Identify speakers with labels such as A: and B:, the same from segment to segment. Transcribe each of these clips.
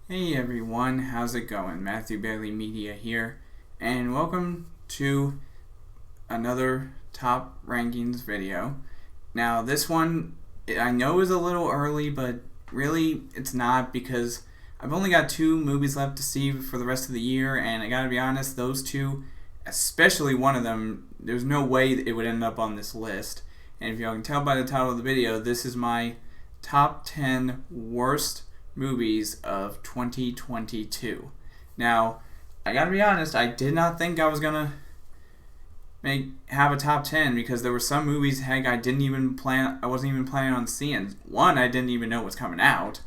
A: Hey everyone, how's it going? Matthew Bailey Media here, and welcome to another top rankings video. Now, this one I know is a little early, but really it's not because I've only got 2 movies left to see for the rest of the year, and I gotta be honest, those 2, especially one of them, there's no way it would end up on this list. And if y'all can tell by the title of the video, this is my top 10 worst movies of 2022. Now, I gotta be honest, I did not think I was gonna have a top 10 because there were some movies, heck, I wasn't even planning on seeing. One, I didn't even know was coming out,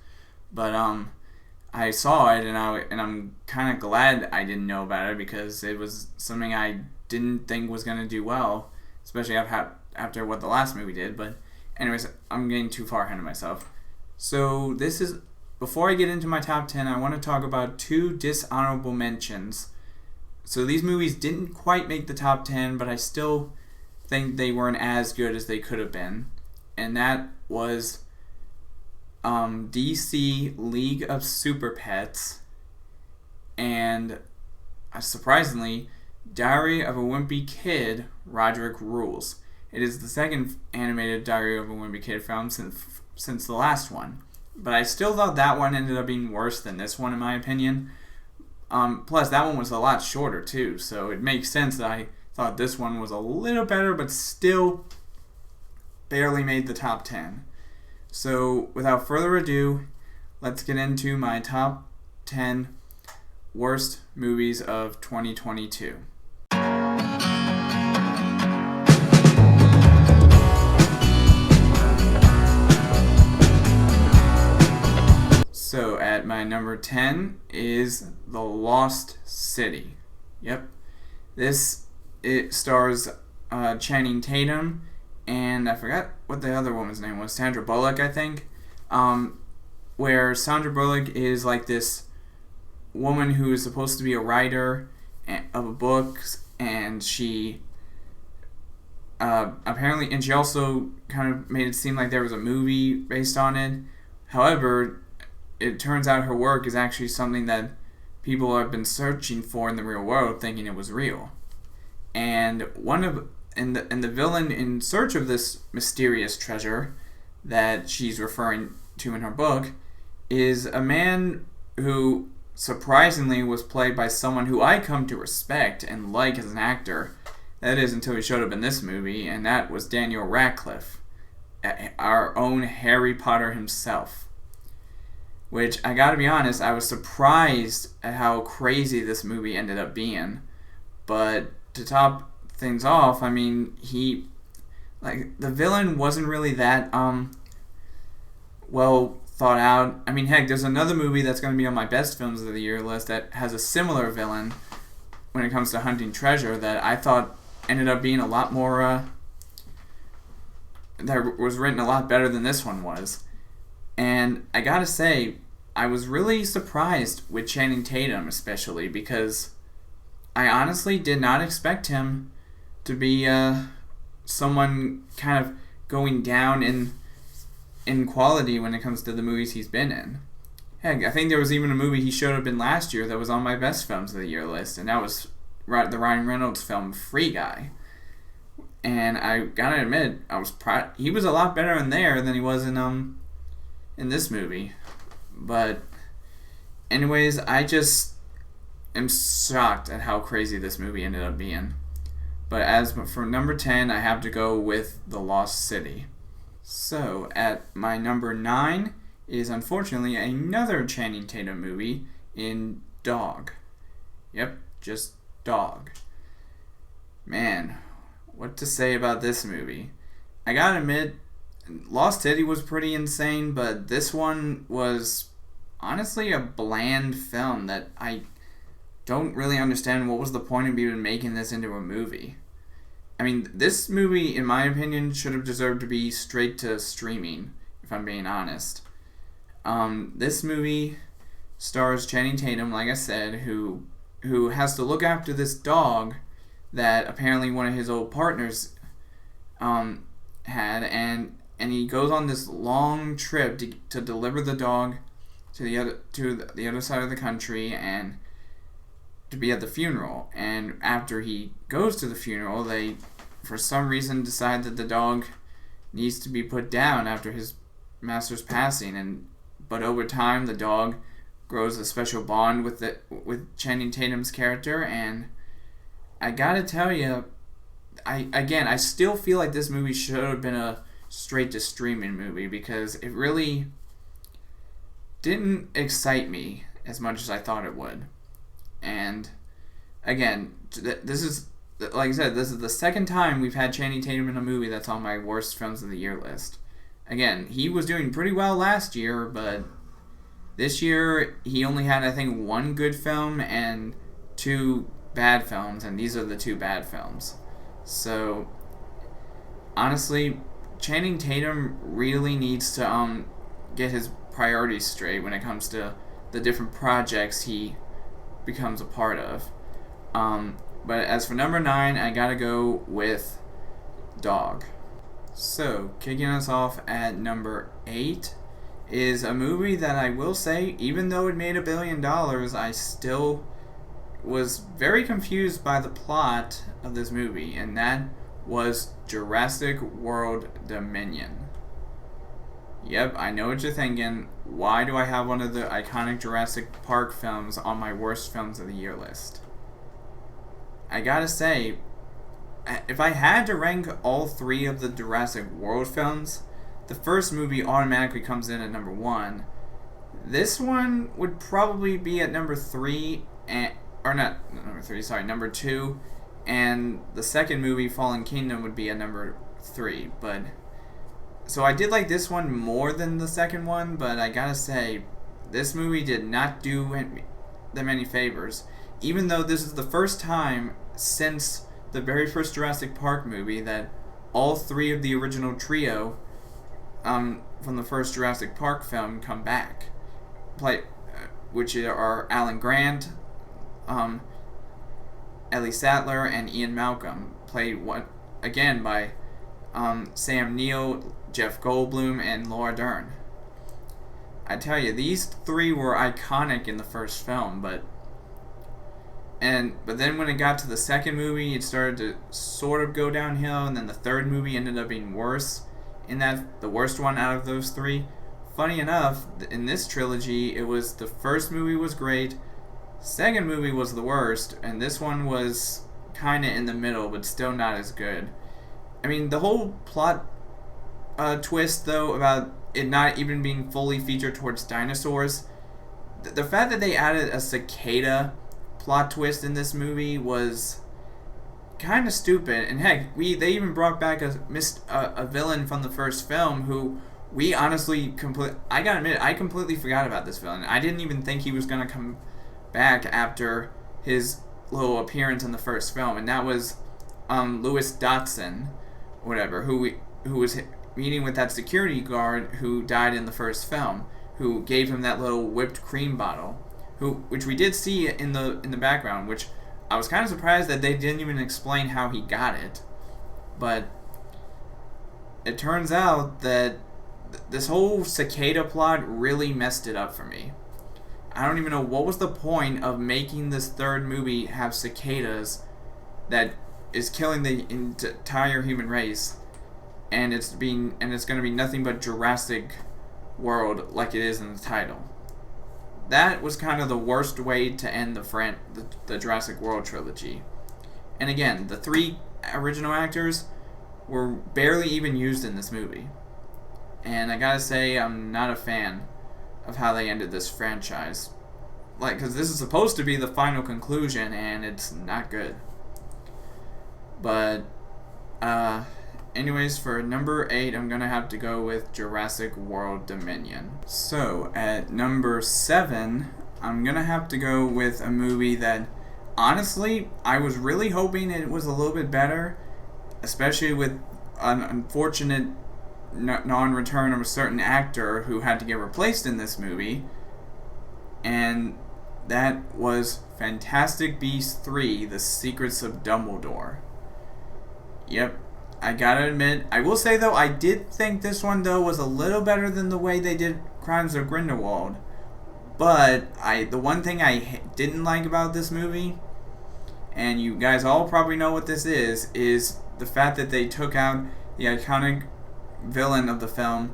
A: but I saw it and I'm kind of glad I didn't know about it because it was something I didn't think was gonna do well, especially after what the last movie did. But anyways, I'm getting too far ahead of myself. So before I get into my top 10, I want to talk about 2 dishonorable mentions. So these movies didn't quite make the top 10, but I still think they weren't as good as they could have been. And that was DC League of Super Pets and, surprisingly, Diary of a Wimpy Kid, Roderick Rules. It is the second animated Diary of a Wimpy Kid film since the last one. But I still thought that one ended up being worse than this one, in my opinion. Plus, that one was a lot shorter, too, so it makes sense that I thought this one was a little better, but still barely made the top 10. So, without further ado, let's get into my top 10 worst movies of 2022. So at my number 10 is The Lost City. Yep. It stars Channing Tatum and I forgot what the other woman's name was. Sandra Bullock, I think. Where Sandra Bullock is like this woman who is supposed to be a writer of books, and she apparently, and she also kind of made it seem like there was a movie based on it. However, it turns out her work is actually something that people have been searching for in the real world, thinking it was real. And the villain in search of this mysterious treasure that she's referring to in her book is a man who surprisingly was played by someone who I come to respect and like as an actor. That is, until he showed up in this movie, and that was Daniel Radcliffe, our own Harry Potter himself. Which, I gotta be honest, I was surprised at how crazy this movie ended up being. But to top things off, I mean, the villain wasn't really that, well thought out. I mean, heck, there's another movie that's gonna be on my best films of the year list that has a similar villain when it comes to hunting treasure that I thought ended up being a lot more, that was written a lot better than this one was. And I gotta say, I was really surprised with Channing Tatum, especially because I honestly did not expect him to be someone kind of going down in quality when it comes to the movies he's been in. Heck, I think there was even a movie he showed up in last year that was on my best films of the year list, and that was the Ryan Reynolds film Free Guy. And I gotta admit, I was proud. He was a lot better in there than he was in this movie. But anyways, I just am shocked at how crazy this movie ended up being. But as for number 10, I have to go with The Lost City. So at my number 9 is unfortunately another Channing Tatum movie in Dog. Yep, just Dog. Man, what to say about this movie? I gotta admit, Lost City was pretty insane, but this one was honestly a bland film that I don't really understand what was the point of even making this into a movie. I mean, this movie, in my opinion, should have deserved to be straight to streaming, if I'm being honest. This movie stars Channing Tatum, like I said, who has to look after this dog that apparently one of his old partners had, and he goes on this long trip to deliver the dog the other side of the country and to be at the funeral. And after he goes to the funeral, they, for some reason, decide that the dog needs to be put down after his master's passing. But over time, the dog grows a special bond with Channing Tatum's character, and I gotta tell you, I still feel like this movie should have been a straight to streaming movie because it really didn't excite me as much as I thought it would. And again, this is, like I said, this is the second time we've had Channing Tatum in a movie that's on my worst films of the year list. Again, he was doing pretty well last year, but this year he only had, I think, one good film and two bad films, and these are the two bad films. So, honestly, Channing Tatum really needs to get his priorities straight when it comes to the different projects he becomes a part of. But as for number 9, I gotta go with Dog. So, kicking us off at number 8 is a movie that I will say, even though it made $1 billion, I still was very confused by the plot of this movie, and that was Jurassic World Dominion. Yep, I know what you're thinking. Why do I have one of the iconic Jurassic Park films on my worst films of the year list? I gotta say, if I had to rank all 3 of the Jurassic World films, the first movie automatically comes in at number 1. This one would probably be at number 3, number 2, and the second movie, Fallen Kingdom, would be at number 3. But so I did like this one more than the second one, but I gotta say, this movie did not do them any favors. Even though this is the first time since the very first Jurassic Park movie that all 3 of the original trio from the first Jurassic Park film come back, which are Alan Grant, Ellie Sattler, and Ian Malcolm, played again by Sam Neill, Jeff Goldblum, and Laura Dern. I tell you, these 3 were iconic in the first film, but then when it got to the second movie, it started to sort of go downhill, and then the third movie ended up being worse. The worst one out of those 3. Funny enough, in this trilogy, it was the first movie was great, second movie was the worst, and this one was kind of in the middle, but still not as good. I mean, the whole plot twist, though, about it not even being fully featured towards dinosaurs, the fact that they added a cicada plot twist in this movie was kind of stupid. And heck, they even brought back a villain from the first film who we honestly I gotta admit, I completely forgot about this villain. I didn't even think he was gonna come back after his little appearance in the first film, and that was Lewis Dotson, whatever, who was meeting with that security guard who died in the first film, who gave him that little whipped cream bottle, which we did see in the background, which I was kind of surprised that they didn't even explain how he got it. But it turns out that this whole cicada plot really messed it up for me. I don't even know what was the point of making this third movie have cicadas that is killing the entire human race, and it's going to be nothing but Jurassic World like it is in the title. That was kind of the worst way to end the Jurassic World trilogy. And again, the 3 original actors were barely even used in this movie. And I gotta say, I'm not a fan of how they ended this franchise. Because this is supposed to be the final conclusion, and it's not good. But, anyways, for number 8, I'm gonna have to go with Jurassic World Dominion. So, at number 7, I'm gonna have to go with a movie that, honestly, I was really hoping it was a little bit better, especially with an unfortunate non-return of a certain actor who had to get replaced in this movie, and that was Fantastic Beasts 3: The Secrets of Dumbledore. Yep, I gotta admit, I will say though, I did think this one though was a little better than the way they did Crimes of Grindelwald, But the one thing I didn't like about this movie, and you guys all probably know what this is the fact that they took out the iconic villain of the film,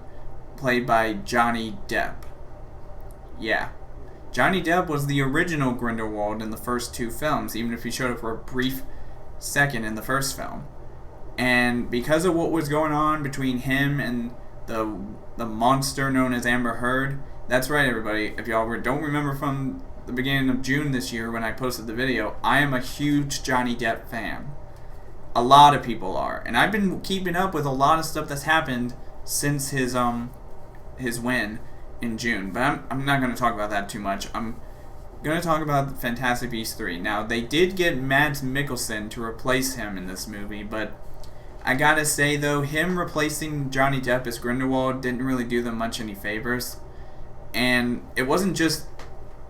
A: played by Johnny Depp. Yeah. Johnny Depp was the original Grindelwald in the first two films, even if he showed up for a brief second in the first film. And because of what was going on between him and the monster known as Amber Heard, that's right, everybody. If y'all don't remember from the beginning of June this year when I posted the video, I am a huge Johnny Depp fan. A lot of people are, and I've been keeping up with a lot of stuff that's happened since his win in June. But I'm not going to talk about that too much. I'm going to talk about Fantastic Beasts 3. Now, they did get Mads Mikkelsen to replace him in this movie, but I gotta say though, him replacing Johnny Depp as Grindelwald didn't really do them much any favors. And it wasn't just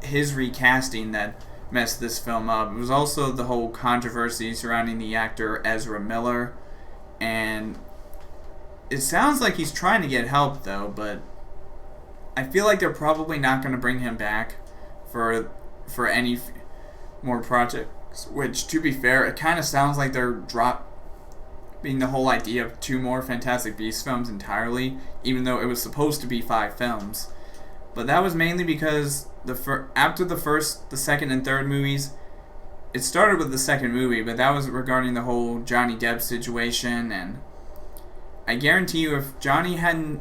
A: his recasting that messed this film up. It was also the whole controversy surrounding the actor Ezra Miller. And it sounds like he's trying to get help though, but I feel like they're probably not going to bring him back for any more projects. Which, to be fair, it kind of sounds like they're dropping the whole idea of 2 more Fantastic Beasts films entirely, even though it was supposed to be 5 films. But that was mainly because after the second and third movies, it started with the second movie, but that was regarding the whole Johnny Depp situation, and I guarantee you if Johnny hadn't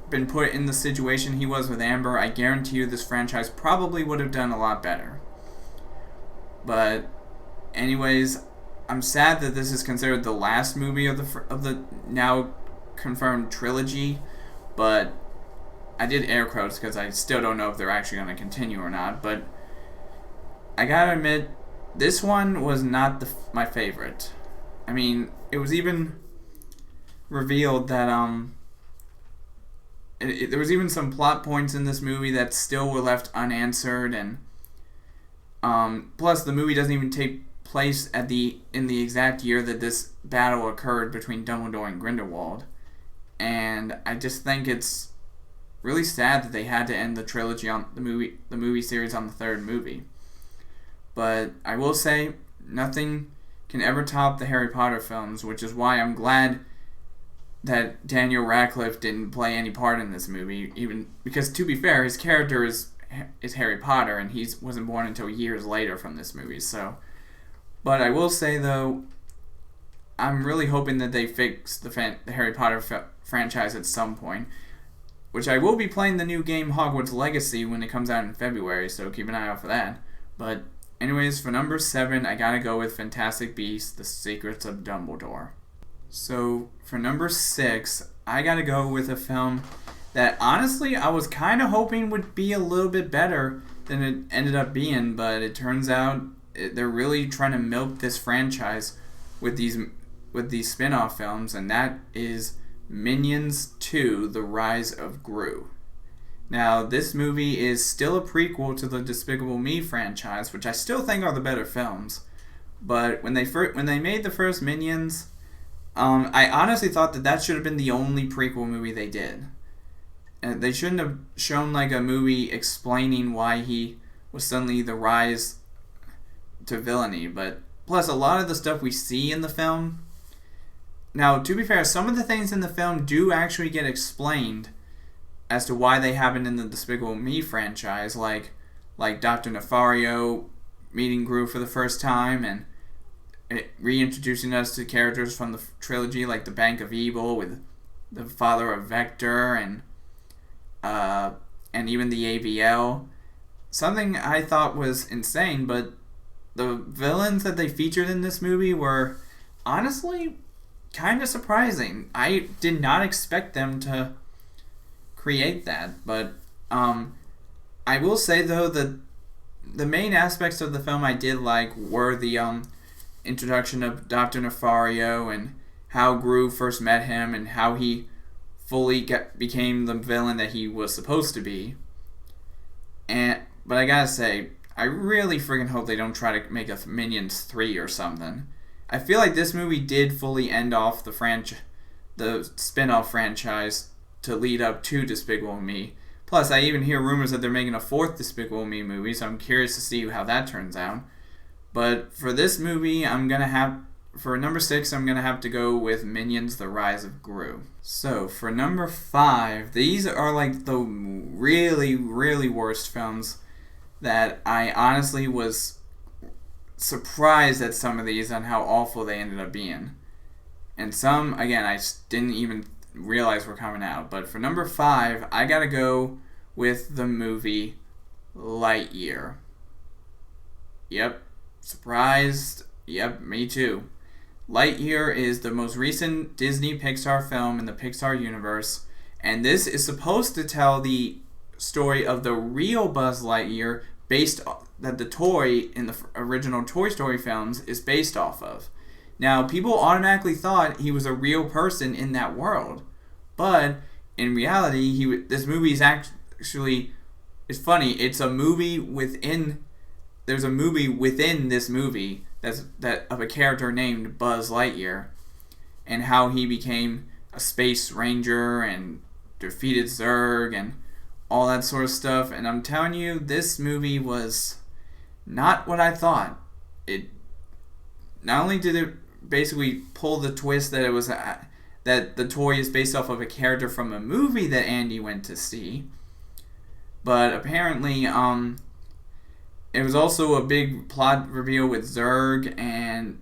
A: been put in the situation he was with Amber, I guarantee you this franchise probably would have done a lot better. But anyways, I'm sad that this is considered the last movie of the now confirmed trilogy, but I did air quotes because I still don't know if they're actually going to continue or not. But I gotta admit, this one was not my favorite. I mean, it was even revealed that there was even some plot points in this movie that still were left unanswered, and plus the movie doesn't even take place in the exact year that this battle occurred between Dumbledore and Grindelwald. And I just think it's really sad that they had to end the trilogy on the movie series on the third movie. But I will say, nothing can ever top the Harry Potter films, which is why I'm glad that Daniel Radcliffe didn't play any part in this movie, even because, to be fair, his character is Harry Potter, and he wasn't born until years later from this movie. So, but I will say though, I'm really hoping that they fix the Harry Potter franchise at some point, which I will be playing the new game Hogwarts Legacy when it comes out in February, so keep an eye out for that. But anyways, for number 7, I gotta go with Fantastic Beasts: The Secrets of Dumbledore. So for number 6, I gotta go with a film that honestly I was kind of hoping would be a little bit better than it ended up being, but it turns out they're really trying to milk this franchise with these spin-off films, and that is Minions 2: The Rise of Gru. Now, this movie is still a prequel to the Despicable Me franchise, which I still think are the better films. But when they made the first Minions, I honestly thought that should have been the only prequel movie they did. And they shouldn't have shown like a movie explaining why he was suddenly the rise to villainy. But plus, a lot of the stuff we see in the film. Now, to be fair, some of the things in the film do actually get explained as to why they happened in the Despicable Me franchise, like Dr. Nefario meeting Gru for the first time and reintroducing us to characters from the trilogy, like the Bank of Evil with the father of Vector and even the AVL. Something I thought was insane, but the villains that they featured in this movie were honestly kind of surprising. I did not expect them to create that, but I will say though that the main aspects of the film I did like were the introduction of Dr. Nefario and how Gru first met him and how he fully became the villain that he was supposed to be. But I gotta say, I really freaking hope they don't try to make a Minions 3 or something. I feel like this movie did fully end off the spin-off franchise to lead up to Despicable Me, Plus, I even hear rumors that they're making a fourth Despicable Me movie, so I'm curious to see how that turns out. But for this movie, for number 6, I'm going to have to go with Minions: The Rise of Gru. So, for number 5, these are like the really, really worst films that I honestly was surprised at some of these on how awful they ended up being. And some, again, I didn't even realize were coming out. But for number 5, I gotta go with the movie Lightyear. Yep, surprised. Yep, me too. Lightyear is the most recent Disney Pixar film in the Pixar universe, and this is supposed to tell the story of the real Buzz Lightyear that the toy in the original Toy Story films is based off of. Now, people automatically thought he was a real person in that world, but in reality, this movie is actually, it's funny, it's a movie within, there's a movie within this movie that of a character named Buzz Lightyear, and how he became a space ranger and defeated Zurg and all that sort of stuff. And I'm telling you, this movie was not what I thought. It not only did it basically pull the twist that it was that the toy is based off of a character from a movie that Andy went to see, but apparently it was also a big plot reveal with Zurg, and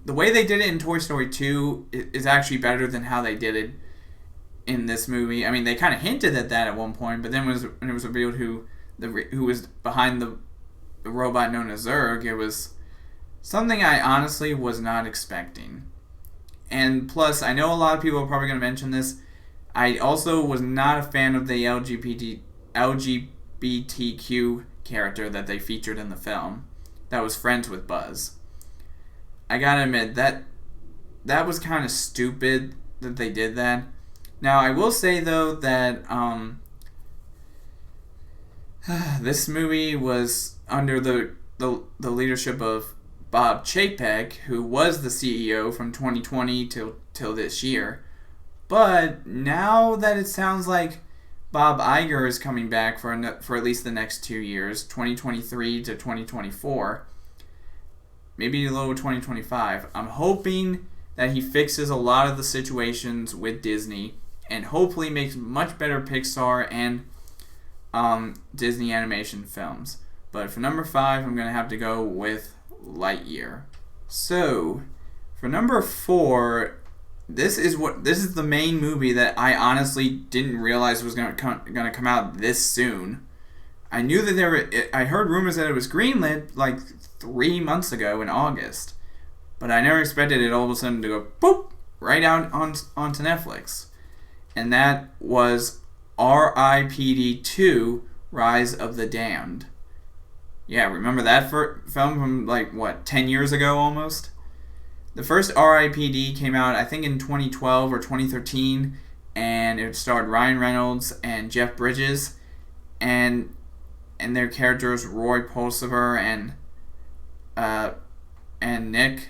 A: the way they did it in Toy Story 2 is actually better than how they did it in this movie. I mean, they kind of hinted at that at one point, but then when it was revealed who was behind the robot known as Zurg, it was something I honestly was not expecting. And plus, I know a lot of people are probably going to mention this, I also was not a fan of the LGBTQ character that they featured in the film that was friends with Buzz. I gotta admit, that was kind of stupid that they did that. Now, I will say, though, that this movie was under the leadership of Bob Chapek, who was the CEO from 2020 till this year. But now that it sounds like Bob Iger is coming back for at least the next 2 years, 2023 to 2024, maybe a little 2025, I'm hoping that he fixes a lot of the situations with Disney and hopefully makes much better Pixar and Disney animation films. But for number 5, I'm going to have to go with Lightyear. So, for number 4, this is the main movie that I honestly didn't realize was going to come out this soon. I knew that I heard rumors that it was greenlit like 3 months ago in August, but I never expected it all of a sudden to go boop right out onto Netflix, and that was R.I.P.D. 2: Rise of the Damned. Yeah, remember that film from 10 years ago almost? The first R.I.P.D. came out, I think, in 2012 or 2013, and it starred Ryan Reynolds and Jeff Bridges, and their characters Roy Pulsiver and Nick,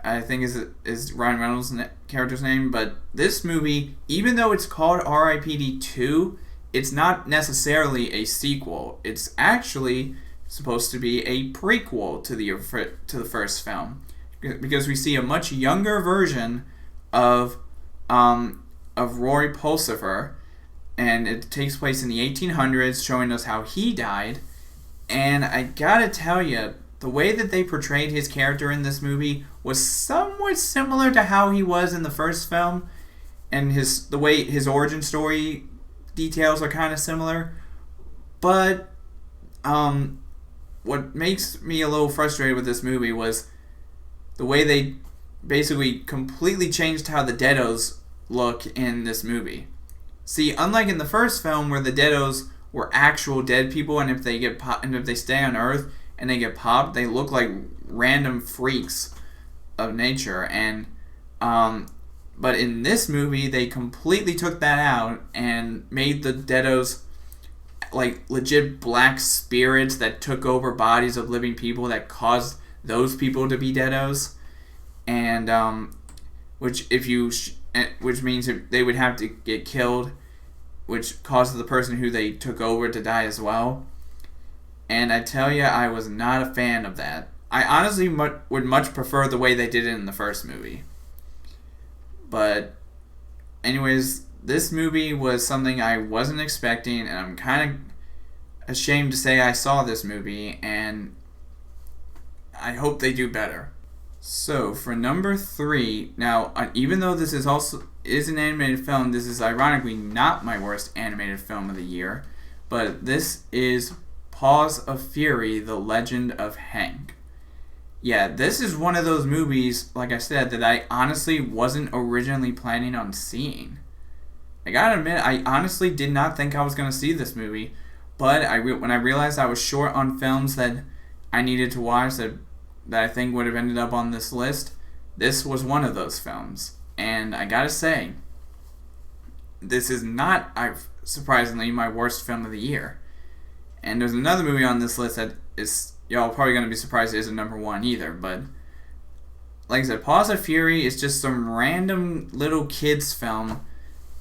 A: I think is Ryan Reynolds' character's name. But this movie, even though it's called R.I.P.D. 2, it's not necessarily a sequel. It's actually supposed to be a prequel to the first film, because we see a much younger version of Roy Pulsifer, and it takes place in the 1800s, showing us how he died. And I gotta tell you, the way that they portrayed his character in this movie was somewhat similar to how he was in the first film, and the way his origin story details are kind of similar. But what makes me a little frustrated with this movie was the way they basically completely changed how the Deados look in this movie. See, unlike in the first film where the Deados were actual dead people, and if they stay on Earth and they get popped, they look like random freaks of nature. And but in this movie, they completely took that out and made the Deados like legit black spirits that took over bodies of living people that caused those people to be Deados, and which means they would have to get killed which caused the person who they took over to die as well. And I tell you, I was not a fan of that. I honestly would much prefer the way they did it in the first movie. But anyways, this movie was something I wasn't expecting, and I'm kind of ashamed to say I saw this movie, and I hope they do better. So for number 3, now even though this is an animated film, this is ironically not my worst animated film of the year, but this is Paws of Fury: The Legend of Hank. Yeah, this is one of those movies, like I said, that I honestly wasn't originally planning on seeing. I gotta admit, I honestly did not think I was going to see this movie, but when I realized I was short on films that I needed to watch that I think would have ended up on this list, this was one of those films. And I gotta say, this is not, surprisingly, my worst film of the year. And there's another movie on this list that is, y'all probably going to be surprised it isn't number 1 either, but like I said, Paws of Fury is just some random little kids film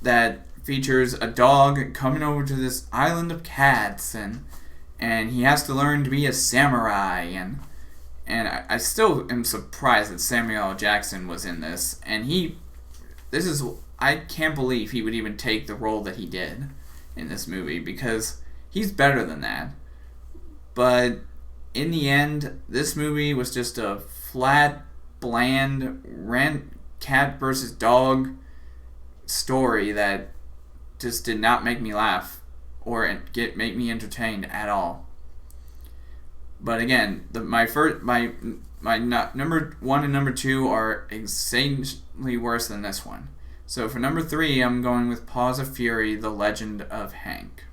A: that features a dog coming over to this island of cats, and he has to learn to be a samurai, and I still am surprised that Samuel L. Jackson was in this, and I can't believe he would even take the role that he did in this movie, because he's better than that. But in the end, this movie was just a flat, bland, cat versus dog story that just did not make me laugh or make me entertained at all. But again, my number 1 and number 2 are insanely worse than this one. So for number 3, I'm going with Paws of Fury: The Legend of Hank.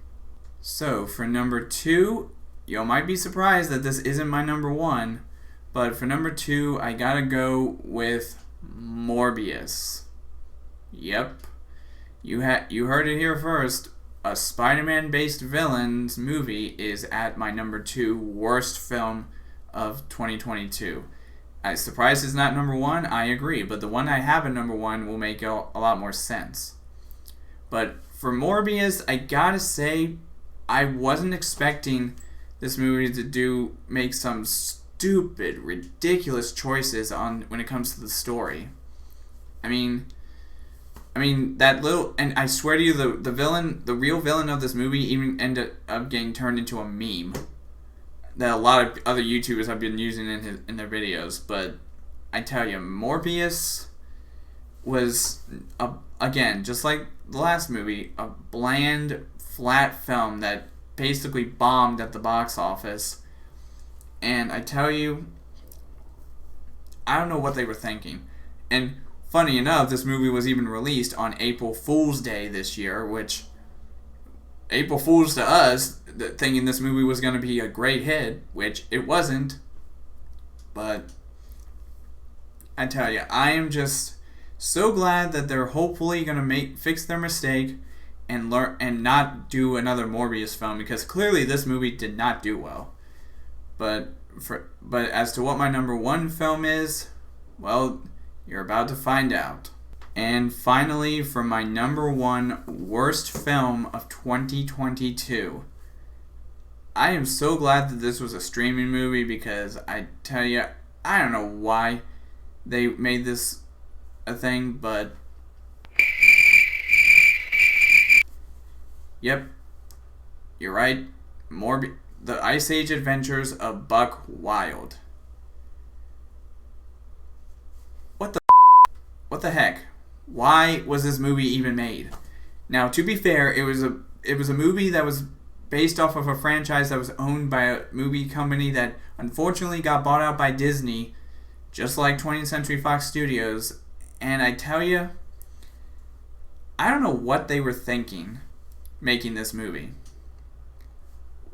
A: So for number 2, you might be surprised that this isn't my number 1, but for number 2, I gotta go with Morbius. Yep, you heard it here first. A Spider-Man-based villains movie is at my number 2 worst film of 2022. I'm surprised it's not number 1, I agree, but the one I have at number 1 will make a lot more sense. But for Morbius, I gotta say, I wasn't expecting this movie to make some stupid, ridiculous choices when it comes to the story. I mean that little, and I swear to you, the real villain of this movie even ended up getting turned into a meme that a lot of other YouTubers have been using in their videos. But I tell you, Morbius was again, just like the last movie, a bland, flat film that basically bombed at the box office. And I tell you, I don't know what they were thinking. And funny enough, this movie was even released on April Fool's Day this year, which April Fool's to us, thinking this movie was going to be a great hit, which it wasn't. But I tell you, I am just so glad that they're hopefully going to fix their mistake and learn and not do another Morbius film, because clearly this movie did not do well. But as to what my number 1 film is, well, you're about to find out. And finally, for my number 1 worst film of 2022, I am so glad that this was a streaming movie, because I tell you, I don't know why they made this a thing, but yep, you're right. The Ice Age Adventures of Buck Wild. What the heck? Why was this movie even made? Now, to be fair, it was a movie that was based off of a franchise that was owned by a movie company that unfortunately got bought out by Disney, just like 20th Century Fox Studios. And I tell you, I don't know what they were thinking making this movie.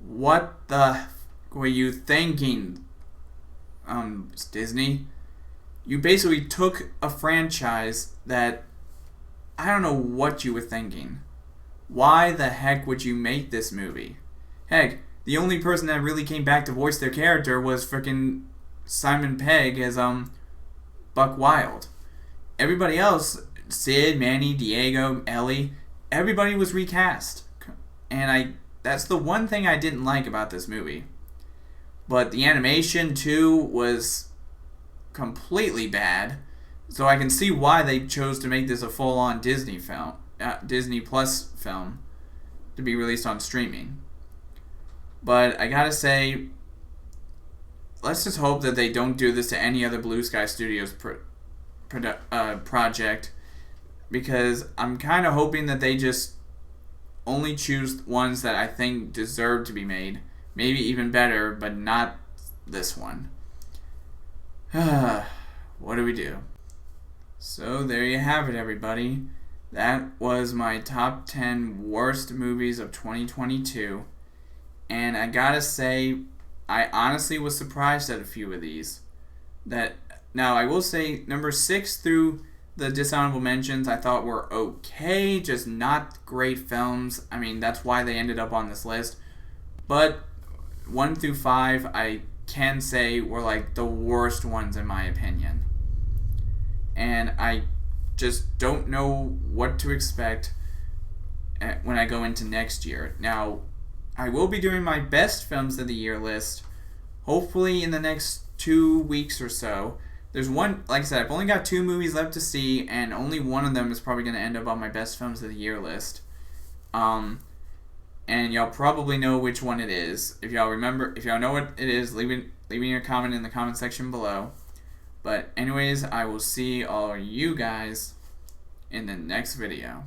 A: What the were you thinking, Disney? You basically took a franchise that I don't know what you were thinking. Why the heck would you make this movie? Heck, the only person that really came back to voice their character was frickin' Simon Pegg as Buck Wild. Everybody else, Sid, Manny, Diego, Ellie, everybody was recast. And that's the one thing I didn't like about this movie. But the animation, too, was completely bad. So I can see why they chose to make this a full-on Disney film, Disney Plus film, to be released on streaming. But I gotta say, let's just hope that they don't do this to any other Blue Sky Studios project, because I'm kind of hoping that they just only choose ones that I think deserve to be made. Maybe even better, but not this one. What do we do? So there you have it, everybody. That was my top 10 worst movies of 2022. And I gotta say, I honestly was surprised at a few of these. Now, I will say, number 6 through the dishonorable mentions I thought were okay, just not great films. I mean, that's why they ended up on this list. But 1 through 5, I can say were like the worst ones in my opinion. And I just don't know what to expect when I go into next year. Now, I will be doing my best films of the year list, hopefully in the next 2 weeks or so. There's one, like I said, I've only got 2 movies left to see, and only one of them is probably going to end up on my best films of the year list. And y'all probably know which one it is. If y'all know what it is, leave me a comment in the comment section below. But anyways, I will see all you guys in the next video.